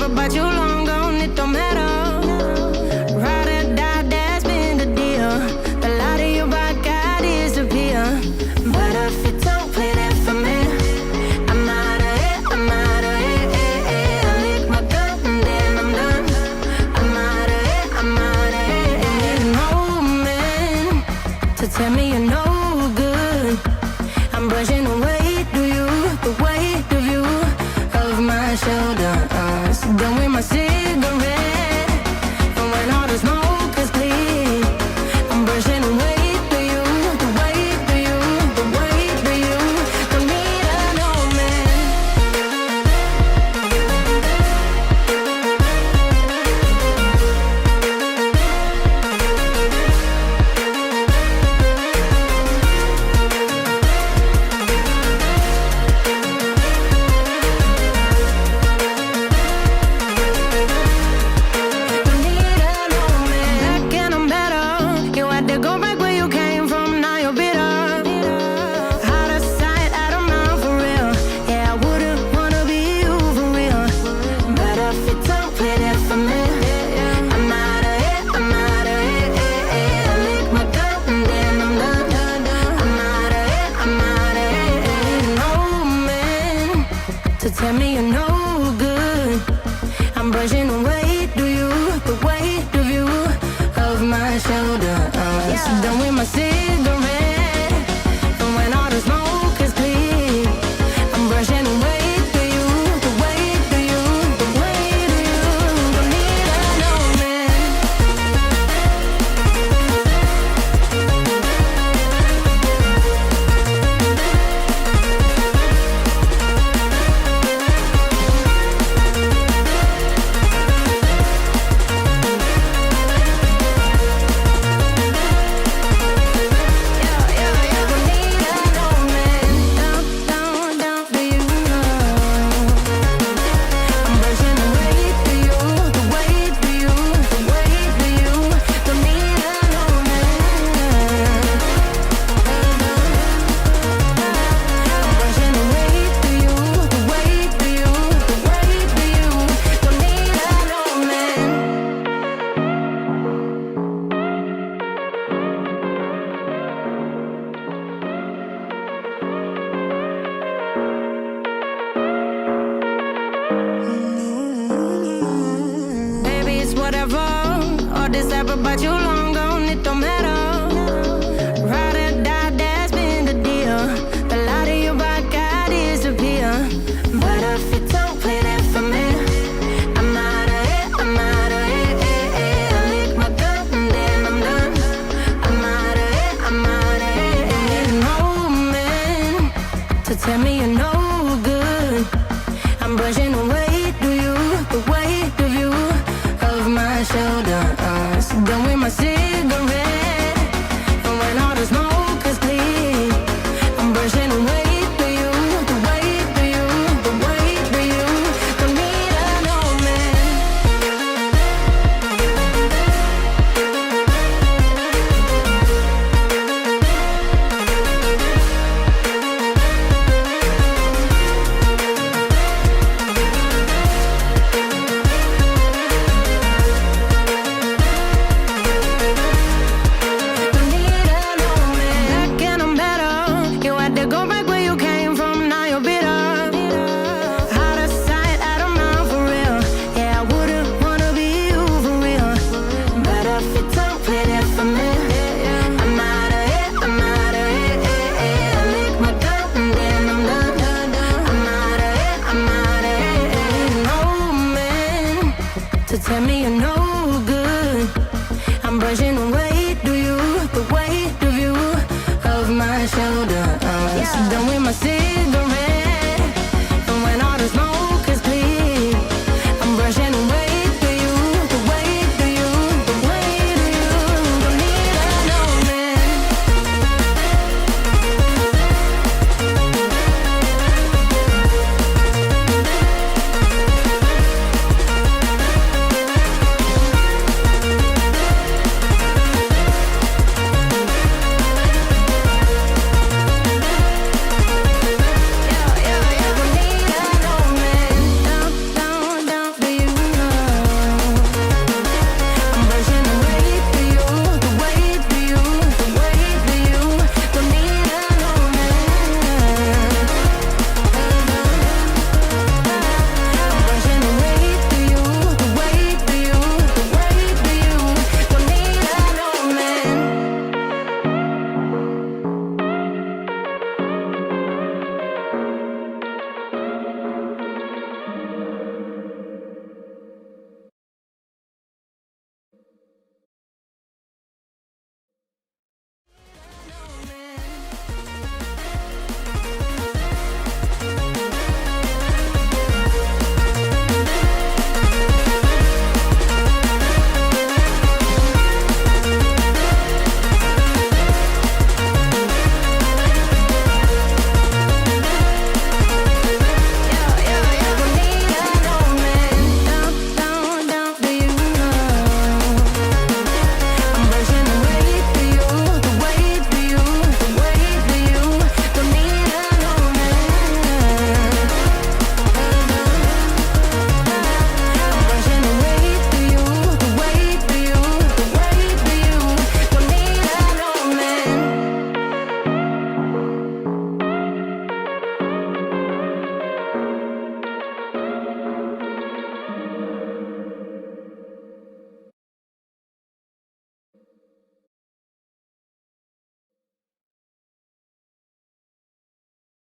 about you long gone, it don't matter. Ride or die, that's been the deal. The light of your back, I disappear. But if you don't play that for me, I'm out of it, I'm out of it. I lick my gun and then I'm done. I'm out of it, I'm out of it. I need a moment to tell me you're no good. I'm brushing away, the weight of you, of my shoulders. Done with my cigarette, and when all the smoke is clear, I'm brushing away to you, the weight of you, the weight of you. Don't need a no man. Tell me you're no good. I'm brushing away, do you? The weight of you, of my shoulders. Done with my cigarette, and when all the smoke is clear, I'm brushing away to you, the weight of you, the weight of you. Don't need a no man. Whatever, all this ever about you long gone, it don't matter. Ride or die, that's been the deal. The light of your back, I disappear. But if you don't play that for me, I'm out of it, I'm out of it. I lick my gun and then I'm done. I'm out of it, I'm out of it. I need a moment to tell me you're no good. I'm brushing away, do you? The weight of you, of my shoulders. Done with my cigarette, and when all the smoke is clear, I'm brushing away to you, the weight of you, the weight of you. Don't need a no man. Tell me you're no good. I'm brushing away, do you? The weight of you, of my shoulders. Done with my cigarette, and when all the smoke is clear, I'm brushing away.